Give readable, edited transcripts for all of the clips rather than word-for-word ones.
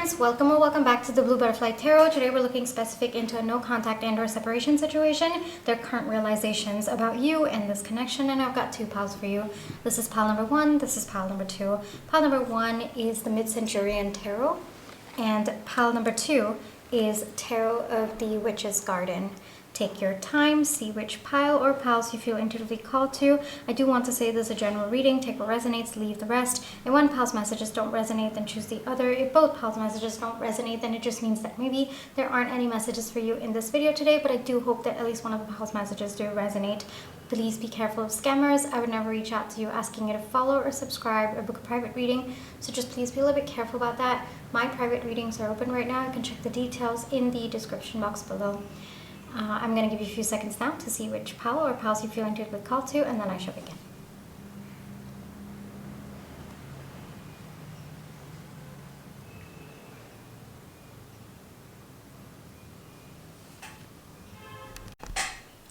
friends, welcome or welcome back to the Blue Butterfly Tarot. Today we're looking specific into a no contact and or separation situation, their current realizations about you and this connection, and I've got two piles for you. This is pile number one, this is pile number two. Pile number one is the Mid-Centurion Tarot, and pile number two is Tarot of the Witch's Garden. Take your time, see which pile or piles you feel intuitively called to. I do want to say this is a general reading. Take what resonates, leave the rest. If one pile's messages don't resonate, then choose the other. If both piles' messages don't resonate, then it just means that maybe there aren't any messages for you in this video today, but I do hope that at least one of the piles' messages do resonate. Please be careful of scammers. I would never reach out to you asking you to follow or subscribe or book a private reading, so just please be a little bit careful about that. My private readings are open right now. You can check the details in the description box below. I'm going to give you a few seconds now to see which pile or piles you feel intuitively called to, and then I shall begin.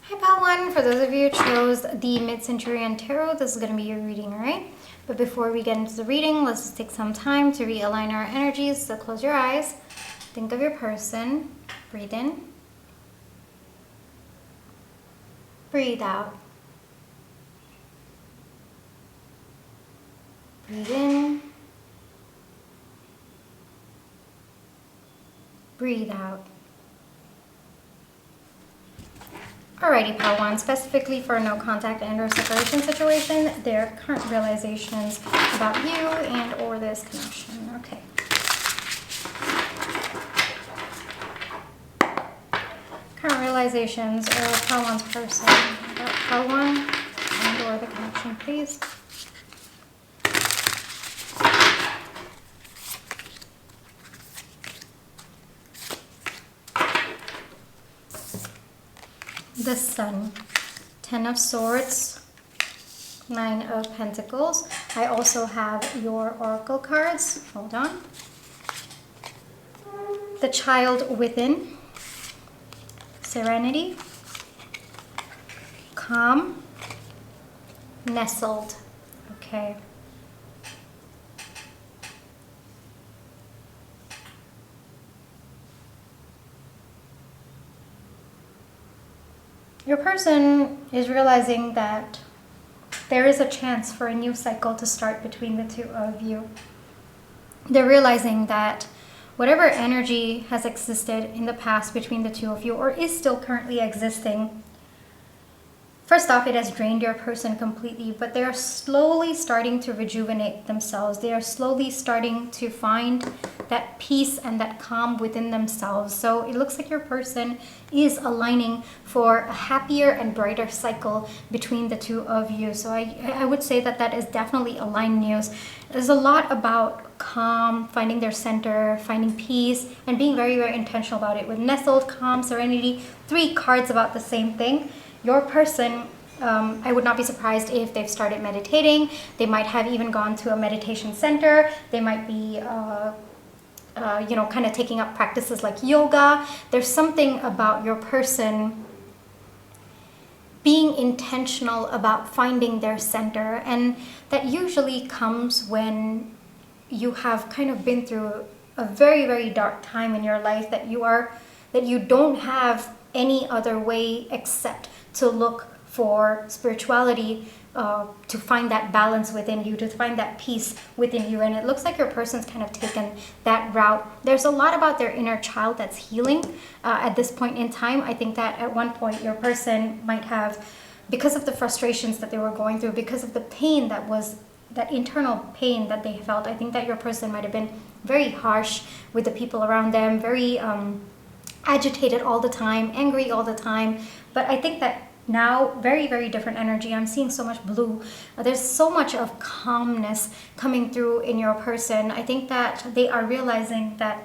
Hi pile one, for those of you who chose the Mid-Centurion Tarot, this is going to be your reading, alright? But before we get into the reading, let's just take some time to realign our energies. So close your eyes, think of your person, breathe in. Breathe out. Breathe in. Breathe out. Alrighty, pile one, specifically for a no contact and or separation situation, their current realizations about you and or this connection. Okay. Current realizations of pile one's person about pile one and or the connection, please. The Sun, 10 of Swords, 9 of Pentacles. I also have your Oracle cards. Hold on. The Child Within, Serenity, Calm, Nestled. Okay. Your person is realizing that there is a chance for a new cycle to start between the two of you. They're realizing that whatever energy has existed in the past between the two of you, or is still currently existing, first off, it has drained your person completely, but they are slowly starting to rejuvenate themselves. They are slowly starting to find that peace and that calm within themselves. So it looks like your person is aligning for a happier and brighter cycle between the two of you. So I would say that that is definitely aligned news. There's a lot about calm, finding their center, finding peace, and being very, very intentional about it. With Nestled, Calm, Serenity, 3 cards about the same thing. Your person, I would not be surprised if they've started meditating. They might have even gone to a meditation center. They might be, kind of taking up practices like yoga. There's something about your person being intentional about finding their center, and that usually comes when you have kind of been through a very, very dark time in your life, that you don't have any other way except to look for spirituality, to find that balance within you, to find that peace within you. And it looks like your person's kind of taken that route. There's a lot about their inner child that's healing at this point in time. I think that at one point your person might have, because of the frustrations that they were going through, because of the pain that internal pain that they felt, I think that your person might have been very harsh with the people around them, very agitated all the time, angry all the time. But I think that now, very, very different energy. I'm seeing so much blue. There's so much of calmness coming through in your person. I think that they are realizing that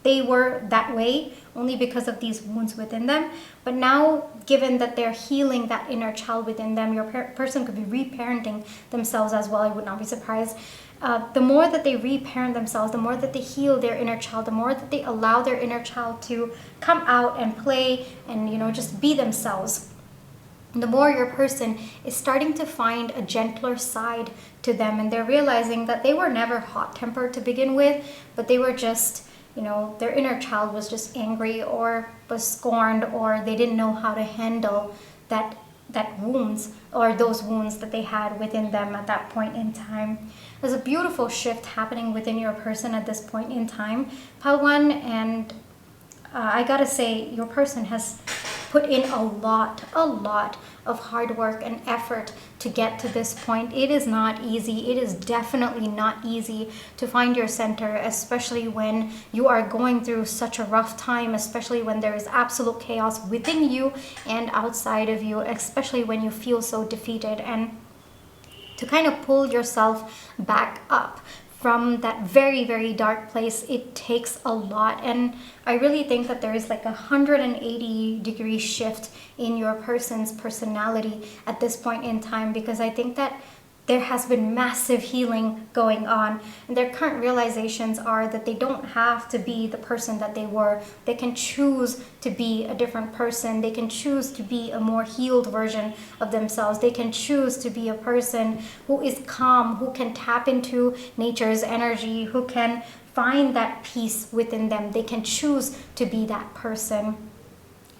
they were that way only because of these wounds within them. But now, given that they're healing that inner child within them, your person could be reparenting themselves as well. I would not be surprised. The more that they reparent themselves, the more that they heal their inner child, the more that they allow their inner child to come out and play and, just be themselves, the more your person is starting to find a gentler side to them, and they're realizing that they were never hot-tempered to begin with, but they were just, their inner child was just angry or was scorned, or they didn't know how to handle that wounds, or those wounds that they had within them at that point in time. There's a beautiful shift happening within your person at this point in time, Palwan, and I gotta say, your person has put in a lot of hard work and effort to get to this point. It is not easy. It is definitely not easy to find your center, especially when you are going through such a rough time, especially when there is absolute chaos within you and outside of you, especially when you feel so defeated. And to kind of pull yourself back up from that very, very dark place, it takes a lot. And I really think that there is like 180-degree shift in your person's personality at this point in time, because I think that there has been massive healing going on, and their current realizations are that they don't have to be the person that they were. They can choose to be a different person. They can choose to be a more healed version of themselves. They can choose to be a person who is calm, who can tap into nature's energy, who can find that peace within them. They can choose to be that person.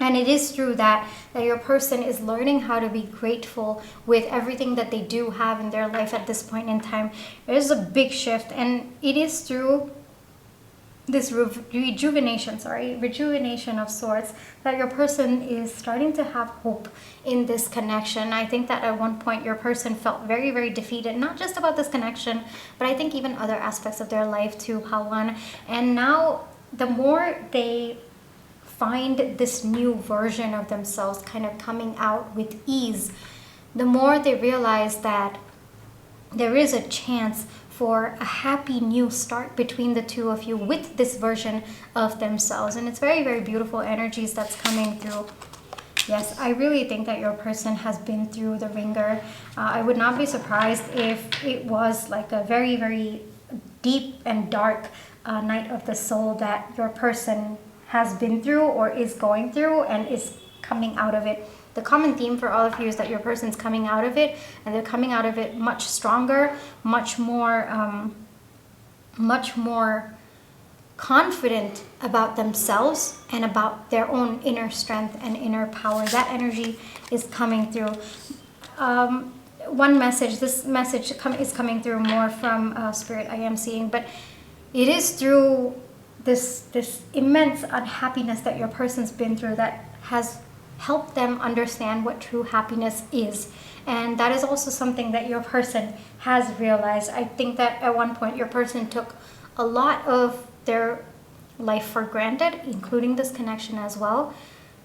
And it is through that your person is learning how to be grateful with everything that they do have in their life at this point in time. There's a big shift, and it is through this rejuvenation of sorts, that your person is starting to have hope in this connection. I think that at one point your person felt very, very defeated, not just about this connection, but I think even other aspects of their life too, Palwan. And now the more they find this new version of themselves kind of coming out with ease, the more they realize that there is a chance for a happy new start between the two of you with this version of themselves. And it's very, very beautiful energies that's coming through. Yes, I really think that your person has been through the ringer. I would not be surprised if it was like a very, very deep and dark night of the soul that your person has been through or is going through and is coming out of it. The common theme for all of you is that your person's coming out of it, and they're coming out of it much stronger, much more confident about themselves and about their own inner strength and inner power. That energy is coming through. This message is coming through more from Spirit, I am seeing, but it is through this immense unhappiness that your person's been through that has helped them understand what true happiness is. And that is also something that your person has realized. I think that at one point your person took a lot of their life for granted, including this connection as well.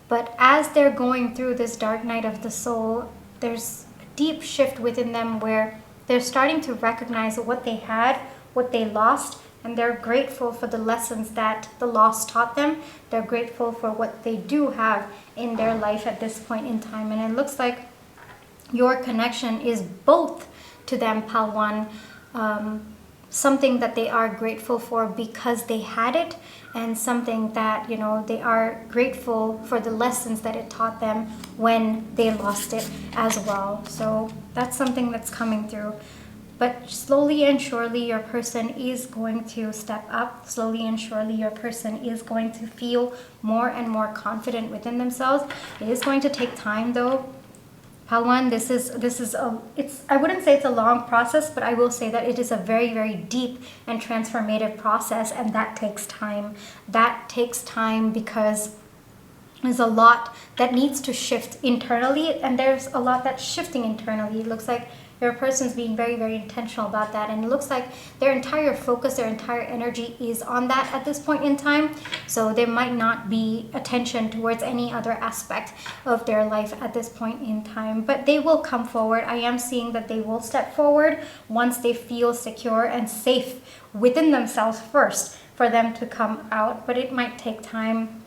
But as they're going through this dark night of the soul, there's a deep shift within them where they're starting to recognize what they had, what they lost, and they're grateful for the lessons that the loss taught them. They're grateful for what they do have in their life at this point in time. And it looks like your connection is both to them, Palwan, something that they are grateful for because they had it, and something that, they are grateful for the lessons that it taught them when they lost it as well. So that's something that's coming through. But slowly and surely your person is going to step up. Slowly and surely your person is going to feel more and more confident within themselves. It is going to take time though. Palwan, I wouldn't say it's a long process, but I will say that it is a very, very deep and transformative process, and that takes time. That takes time because there's a lot that needs to shift internally, and there's a lot that's shifting internally. It looks like your person's being very, very intentional about that, and it looks like their entire focus, their entire energy is on that at this point in time. So there might not be attention towards any other aspect of their life at this point in time, but they will come forward. I am seeing that they will step forward once they feel secure and safe within themselves first for them to come out, but it might take time.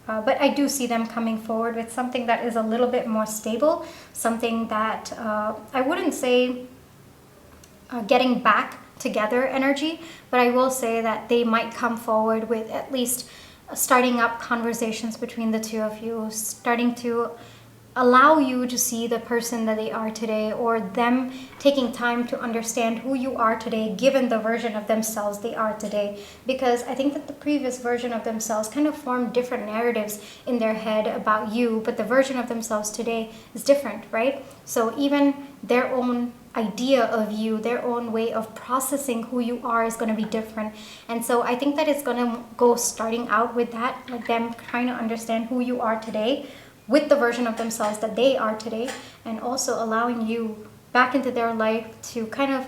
But I do see them coming forward with something that is a little bit more stable, something that I wouldn't say getting back together energy, but I will say that they might come forward with at least starting up conversations between the two of you, starting to allow you to see the person that they are today, or them taking time to understand who you are today given the version of themselves they are today. Because I think that the previous version of themselves kind of formed different narratives in their head about you, but the version of themselves today is different, right? So even their own idea of you, their own way of processing who you are is going to be different. And so I think that it's going to go starting out with that, like them trying to understand who you are today with the version of themselves that they are today, and also allowing you back into their life to kind of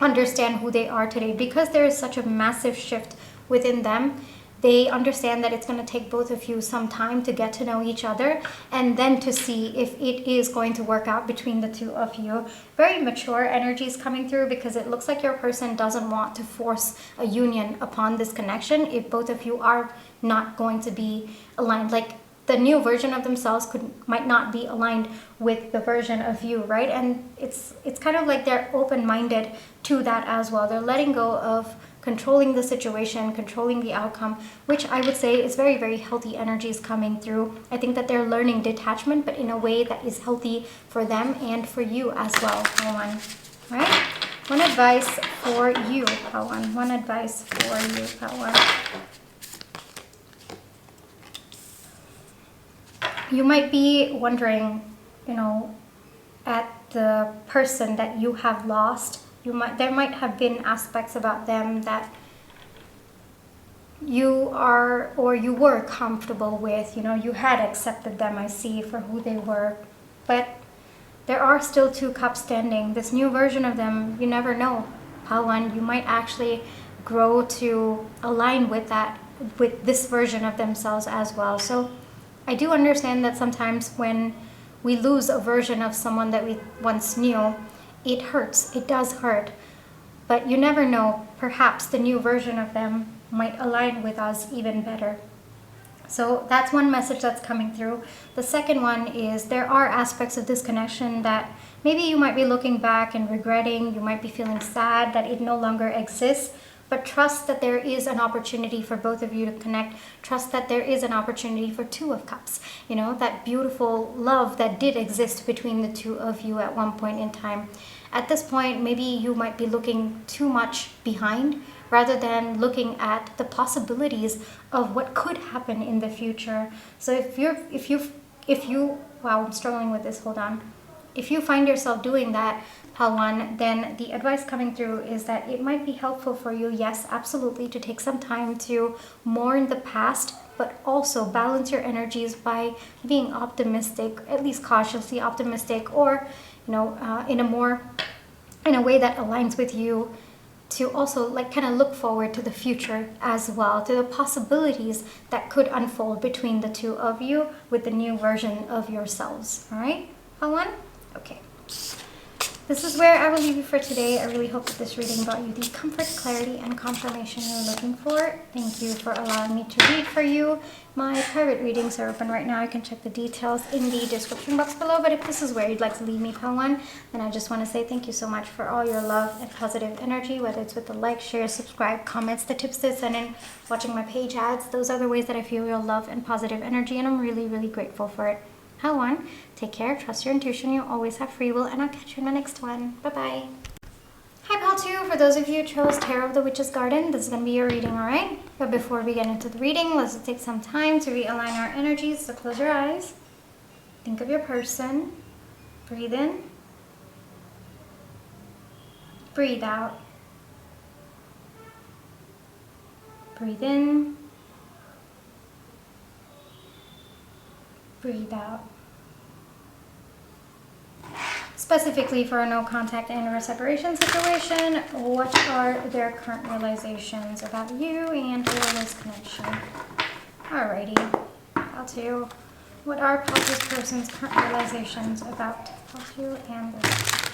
understand who they are today. Because there is such a massive shift within them, they understand that it's going to take both of you some time to get to know each other, and then to see if it is going to work out between the two of you. Very mature energies coming through, because it looks like your person doesn't want to force a union upon this connection if both of you are not going to be aligned. Like, the new version of themselves might not be aligned with the version of you, right? And it's kind of like they're open-minded to that as well. They're letting go of controlling the situation, controlling the outcome, which I would say is very, very healthy energies coming through. I think that they're learning detachment, but in a way that is healthy for them and for you as well. One, right? One advice for you, Pawan. One advice for you, Pawan. You might be wondering, at the person that you have lost. There might have been aspects about them that you are, or you were comfortable with. You had accepted them, I see, for who they were. But there are still two cups standing. This new version of them, you never know, Pawan. You might actually grow to align with this version of themselves as well. So I do understand that sometimes when we lose a version of someone that we once knew, it hurts. It does hurt. But you never know. Perhaps the new version of them might align with us even better. So that's one message that's coming through. The second one is there are aspects of this connection that maybe you might be looking back and regretting. You might be feeling sad that it no longer exists. But trust that there is an opportunity for both of you to connect. Trust that there is an opportunity for Two of Cups. That beautiful love that did exist between the two of you at one point in time. At this point, maybe you might be looking too much behind rather than looking at the possibilities of what could happen in the future. So if you, wow, I'm struggling with this, hold on. If you find yourself doing that, Pawan, then the advice coming through is that it might be helpful for you, yes, absolutely, to take some time to mourn the past, but also balance your energies by being optimistic, at least cautiously optimistic, or in a way that aligns with you, to also kind of look forward to the future as well, to the possibilities that could unfold between the two of you with the new version of yourselves. All right, Pawan? Okay. This is where I will leave you for today. I really hope that this reading brought you the comfort, clarity, and confirmation you're looking for. Thank you for allowing me to read for you. My private readings are open right now. You can check the details in the description box below. But if this is where you'd like to leave me, Pawan, then I just want to say thank you so much for all your love and positive energy, whether it's with the like, share, subscribe, comments, the tips that send in, watching my page ads. Those are the ways that I feel your love and positive energy, and I'm really, really grateful for it. One, take care, trust your intuition, you always have free will, and I'll catch you in my next one. Bye-bye. Hi, Pal 2. For those of you who chose Tarot of the Witch's Garden, this is going to be your reading, alright? But before we get into the reading, let's take some time to realign our energies. So close your eyes. Think of your person. Breathe in. Breathe out. Breathe in. Breathe out. Specifically for a no contact and or separation situation, what are their current realizations about you and or this connection? Alrighty, Pal 2. What are Pal 2's person's current realizations about Pal 2 and their connections?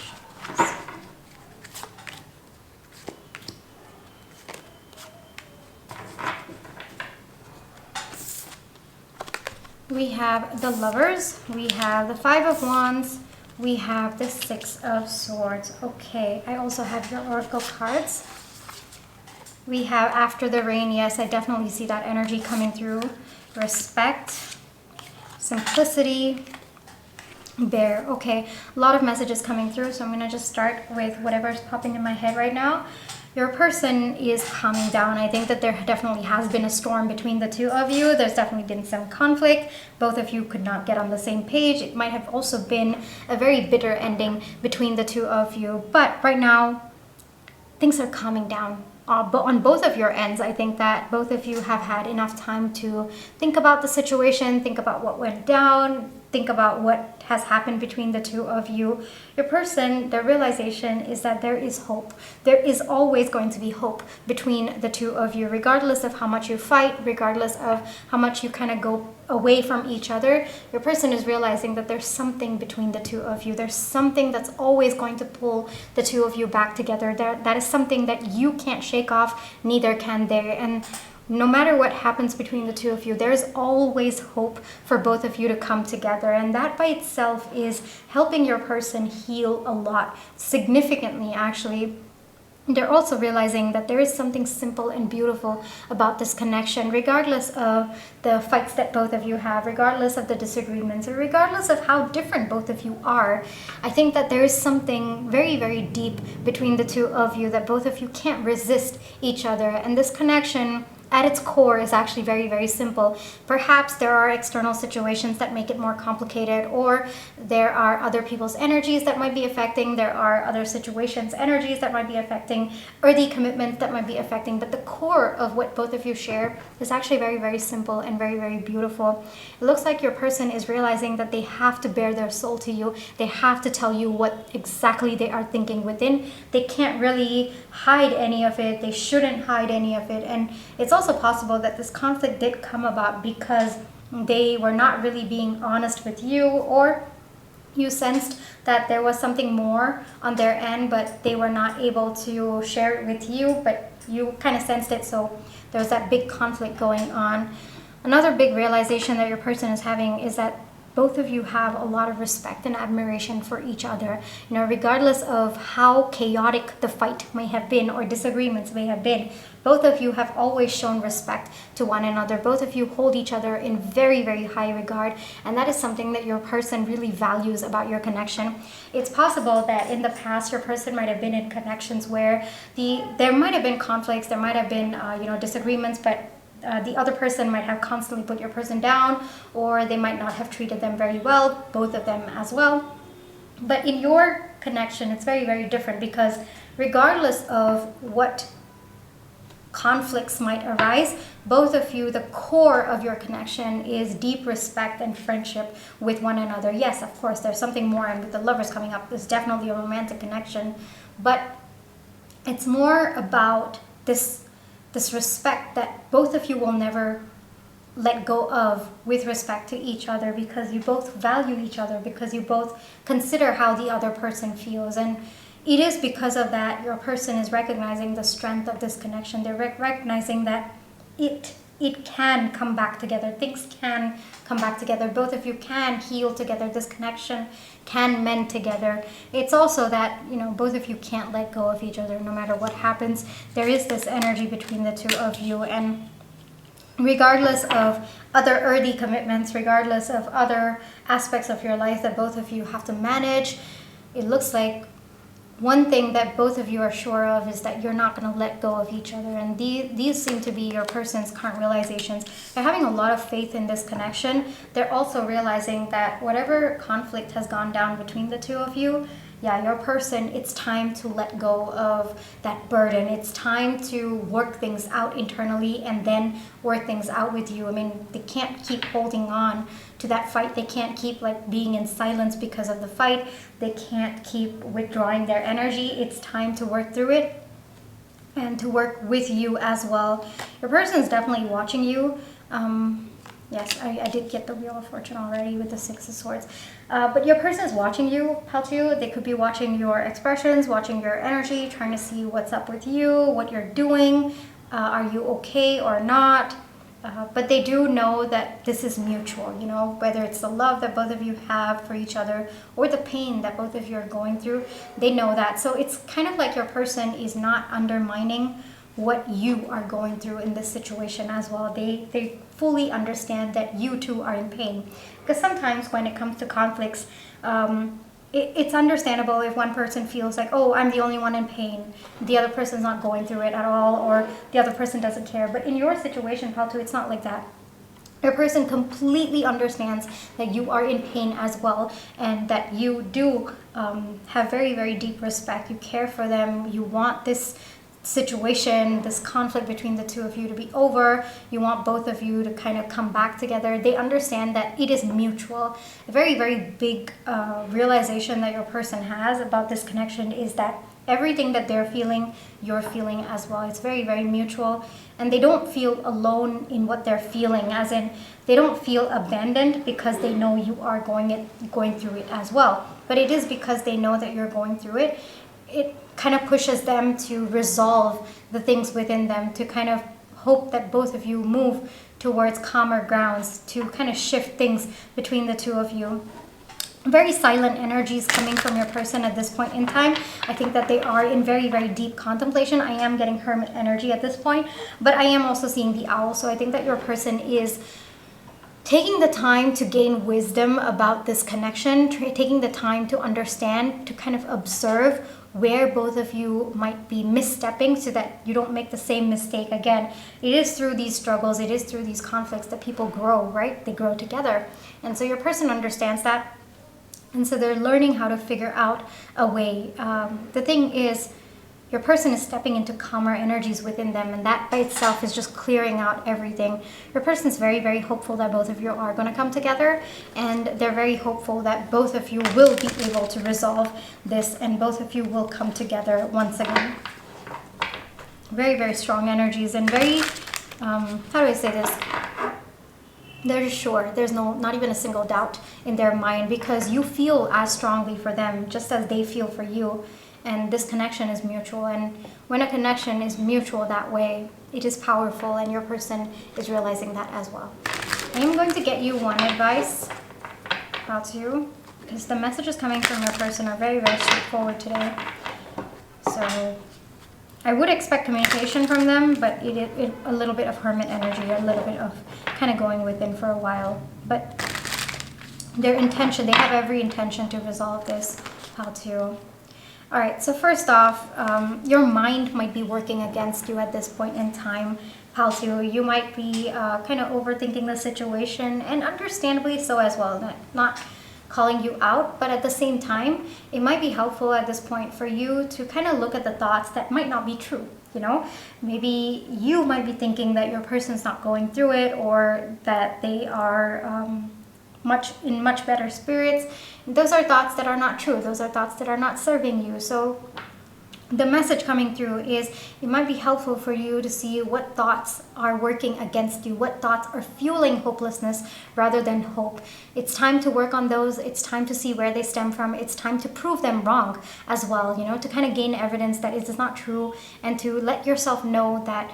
We have the Lovers, we have the Five of Wands, we have the Six of Swords. Okay, I also have your Oracle cards. We have After the Rain. Yes, I definitely see that energy coming through. Respect, simplicity, Bear. Okay, a lot of messages coming through, so I'm going to just start with whatever's popping in my head right now. Your person is calming down. I think that there definitely has been a storm between the two of you. There's definitely been some conflict. Both of you could not get on the same page. It might have also been a very bitter ending between the two of you. But right now, things are calming down. But on both of your ends, I think that both of you have had enough time to think about the situation, think about what went down, think about what has happened between the two of you. Your person, the realization is that there is hope. There is always going to be hope between the two of you, regardless of how much you fight, regardless of how much you kind of go away from each other. Your person is realizing that there's something between the two of you. There's something that's always going to pull the two of you back together. That is something that you can't shake off, neither can they. And no matter what happens between the two of you, there's always hope for both of you to come together. And that by itself is helping your person heal a lot, significantly actually. They're also realizing that there is something simple and beautiful about this connection, regardless of the fights that both of you have, regardless of the disagreements, or regardless of how different both of you are. I think that there is something very, very deep between the two of you, that both of you can't resist each other. And this connection, at its core, is actually very, very simple. Perhaps there are external situations that make it more complicated, or there are other people's energies that might be affecting, there are other situations, energies that might be affecting, or the commitments that might be affecting, but the core of what both of you share is actually very, very simple and very, very beautiful. It looks like your person is realizing that they have to bare their soul to you. They have to tell you what exactly they are thinking within. They can't really hide any of it. They shouldn't hide any of it. And it's also possible that this conflict did come about because they were not really being honest with you, or you sensed that there was something more on their end, but they were not able to share it with you, but you kind of sensed it, so there was that big conflict going on. Another big realization that your person is having is that both of you have a lot of respect and admiration for each other. You know, regardless of how chaotic the fight may have been or disagreements may have been, both of you have always shown respect to one another. Both of you hold each other in very, very high regard, and that is something that your person really values about your connection. It's possible that in the past your person might have been in connections where there might have been conflicts, there might have been disagreements, but the other person might have constantly put your person down, or they might not have treated them very well, both of them as well. But in your connection, it's very, very different, because regardless of what conflicts might arise, both of you, the core of your connection is deep respect and friendship with one another. Yes, of course, there's something more, and with the lovers coming up, there's definitely a romantic connection, but it's more about this respect that both of you will never let go of with respect to each other, because you both value each other, because you both consider how the other person feels. And it is because of that your person is recognizing the strength of this connection. They're recognizing that it can come back together. Things can come back together. Both of you can heal together. This connection can mend together. It's also that, both of you can't let go of each other no matter what happens. There is this energy between the two of you, and regardless of other early commitments, regardless of other aspects of your life that both of you have to manage, it looks like one thing that both of you are sure of is that you're not going to let go of each other. And these seem to be your person's current realizations. They're having a lot of faith in this connection. They're also realizing that whatever conflict has gone down between the two of you, your person, it's time to let go of that burden. It's time to work things out internally and then work things out with you. I mean, they can't keep holding on to that fight. They can't keep being in silence because of the fight. They can't keep withdrawing their energy. It's time to work through it and to work with you as well. Your person is definitely watching you. Yes, I did get the Wheel of Fortune already with the Six of Swords. But your person is watching you, Paltu. They could be watching your expressions, watching your energy, trying to see what's up with you, what you're doing. Are you okay or not? But they do know that this is mutual, whether it's the love that both of you have for each other or the pain that both of you are going through. They know that. So it's kind of like your person is not undermining what you are going through in this situation as well. They fully understand that you too are in pain. Because sometimes when it comes to conflicts, it's understandable if one person feels like, oh, I'm the only one in pain, the other person's not going through it at all, or the other person doesn't care. But in your situation, Paltu, it's not like that. Your person completely understands that you are in pain as well, and that you do have very, very deep respect. You care for them. You want this situation, this conflict between the two of you to be over. You want both of you to kind of come back together. They understand that it is mutual. A very, very big realization that your person has about this connection is that everything that they're feeling, you're feeling as well. It's very, very mutual. And they don't feel alone in what they're feeling, as in they don't feel abandoned because they know you are going through it as well. But it is because they know that you're going through it. It kind of pushes them to resolve the things within them, to kind of hope that both of you move towards calmer grounds, to kind of shift things between the two of you. Very silent energies coming from your person at this point in time. I think that they are in very, very deep contemplation. I am getting hermit energy at this point, but I am also seeing the owl. So I think that your person is taking the time to gain wisdom about this connection, taking the time to understand, to kind of observe where both of you might be misstepping so that you don't make the same mistake again. It is through these struggles, it is through these conflicts that people grow, right? They grow together. And so your person understands that. And so they're learning how to figure out a way. The thing is, your person is stepping into calmer energies within them, and that by itself is just clearing out everything. Your person is very, very hopeful that both of you are going to come together, and they're very hopeful that both of you will be able to resolve this, and both of you will come together once again. Very, very strong energies, and very, how do I say this? They're sure. There's not even a single doubt in their mind, because you feel as strongly for them just as they feel for you. And this connection is mutual. And when a connection is mutual that way, it is powerful, and your person is realizing that as well. I am going to get you one advice about you, because the messages coming from your person are very, very straightforward today. So I would expect communication from them, but it a little bit of hermit energy, a little bit of kind of going within for a while. But their intention, they have every intention to resolve this. How to? All right, so first off, your mind might be working against you at this point in time, Paltu. You might be kind of overthinking the situation, and understandably so as well. Not calling you out, but at the same time, it might be helpful at this point for you to kind of look at the thoughts that might not be true. You know, maybe you might be thinking that your person's not going through it, or that they are in much better spirits. Those are thoughts that are not true. Those are thoughts that are not serving you. So the message coming through is it might be helpful for you to see what thoughts are working against you, what thoughts are fueling hopelessness rather than hope. It's time to work on those. It's time to see where they stem from. It's time to prove them wrong as well, you know, to kind of gain evidence that it is not true, and to let yourself know that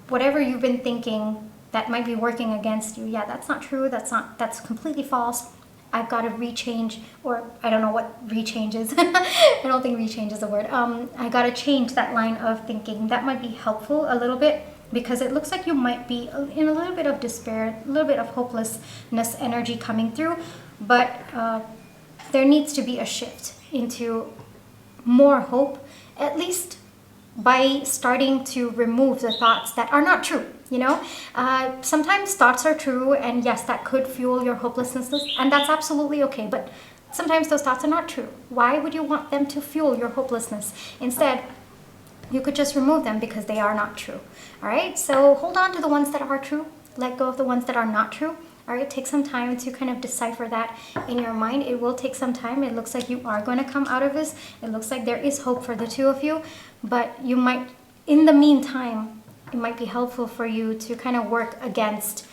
whatever you've been thinking that might be working against you, yeah, that's not true. That's completely false. I've got to rechange, or I don't know what rechange is. I don't think rechange is a word. I got to change that line of thinking. That might be helpful a little bit, because it looks like you might be in a little bit of despair, a little bit of hopelessness energy coming through. But there needs to be a shift into more hope, at least by starting to remove the thoughts that are not true. You know, sometimes thoughts are true, and yes, that could fuel your hopelessness, and that's absolutely okay. But sometimes those thoughts are not true. Why would you want them to fuel your hopelessness? Instead, you could just remove them because they are not true. All right, so hold on to the ones that are true. Let go of the ones that are not true. All right, take some time to kind of decipher that in your mind. It will take some time. It looks like you are going to come out of this. It looks like there is hope for the two of you, but you might, in the meantime, it might be helpful for you to kind of work against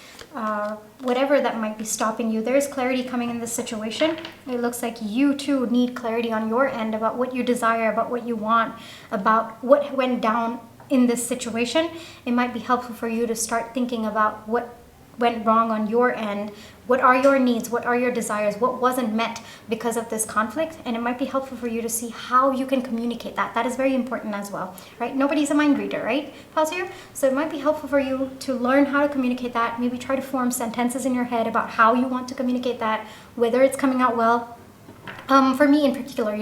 whatever that might be stopping you. There is clarity coming in this situation. It looks like you too need clarity on your end about what you desire, about what you want, about what went down in this situation. It might be helpful for you to start thinking about what went wrong on your end? What are your needs? What are your desires? What wasn't met because of this conflict? And it might be helpful for you to see how you can communicate that. That is very important as well, right? Nobody's a mind reader, right? Pause here. So it might be helpful for you to learn how to communicate that. Maybe try to form sentences in your head about how you want to communicate that, whether it's coming out well. For me in particular,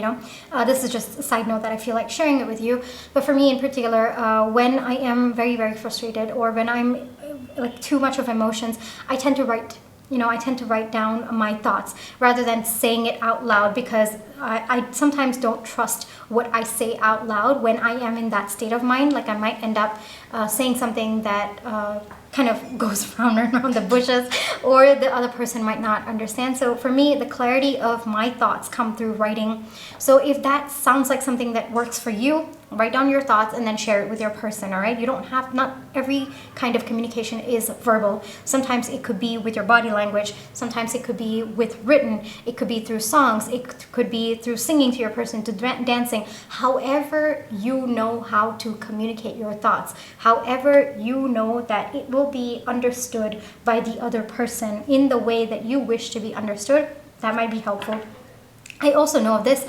this is just a side note that I feel like sharing it with you. But for me in particular, when I am very, very frustrated, or when I'm like too much of emotions, I tend to write. I tend to write down my thoughts rather than saying it out loud, because I sometimes don't trust what I say out loud when I am in that state of mind. Like I might end up saying something that kind of goes round and around the bushes, or the other person might not understand. So for me, the clarity of my thoughts come through writing. So if that sounds like something that works for you, write down your thoughts and then share it with your person, all right? You don't have, not every kind of communication is verbal. Sometimes it could be with your body language. Sometimes it could be with written. It could be through songs. It could be through singing to your person, to dancing. However you know how to communicate your thoughts, however you know that it will be understood by the other person in the way that you wish to be understood, that might be helpful. I also know of this.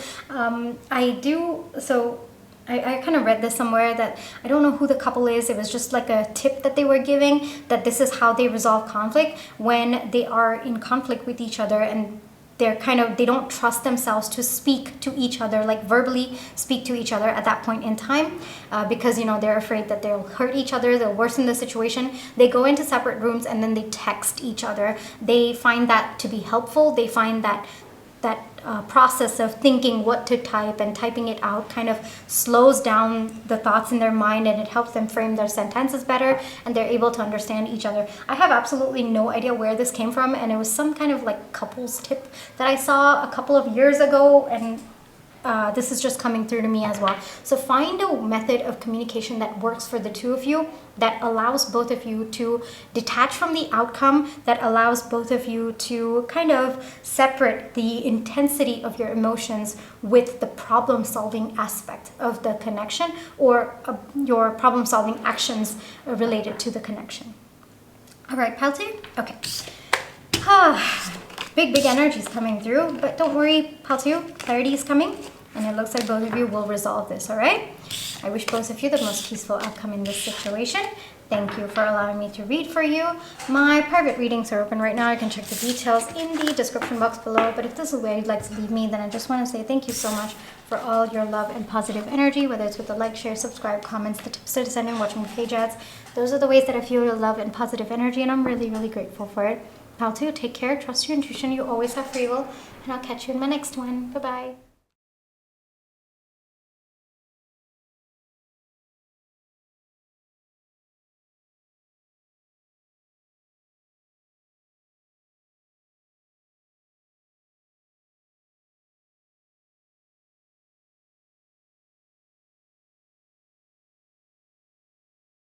I kind of read this somewhere, that I don't know who the couple is. It was just like a tip that they were giving, that this is how they resolve conflict when they are in conflict with each other, and they don't trust themselves to speak to each other, like verbally speak to each other at that point in time, because they're afraid that they'll hurt each other, they'll worsen the situation. They go into separate rooms and then they text each other. They find that to be helpful. They find that process of thinking what to type and typing it out kind of slows down the thoughts in their mind, and it helps them frame their sentences better, and they're able to understand each other. I have absolutely no idea where this came from, and it was some kind of like couples tip that I saw a couple of years ago, and this is just coming through to me as well. So find a method of communication that works for the two of you, that allows both of you to detach from the outcome, that allows both of you to kind of separate the intensity of your emotions with the problem-solving aspect of the connection, or your problem-solving actions related to the connection. All right, pile two? Okay. Big energies coming through, but don't worry, pile two, clarity is coming, and it looks like both of you will resolve this, all right? I wish both of you the most peaceful outcome in this situation. Thank you for allowing me to read for you. My private readings are open right now. You can check the details in the description box below, but if this is where you'd like to leave me, then I just want to say thank you so much for all your love and positive energy, whether it's with the like, share, subscribe, comments, the tips to send, and watching the page ads. Those are the ways that I feel your love and positive energy, and I'm really, really grateful for it. Pal 2, take care, trust your intuition, you always have free will, and I'll catch you in my next one. Bye-bye.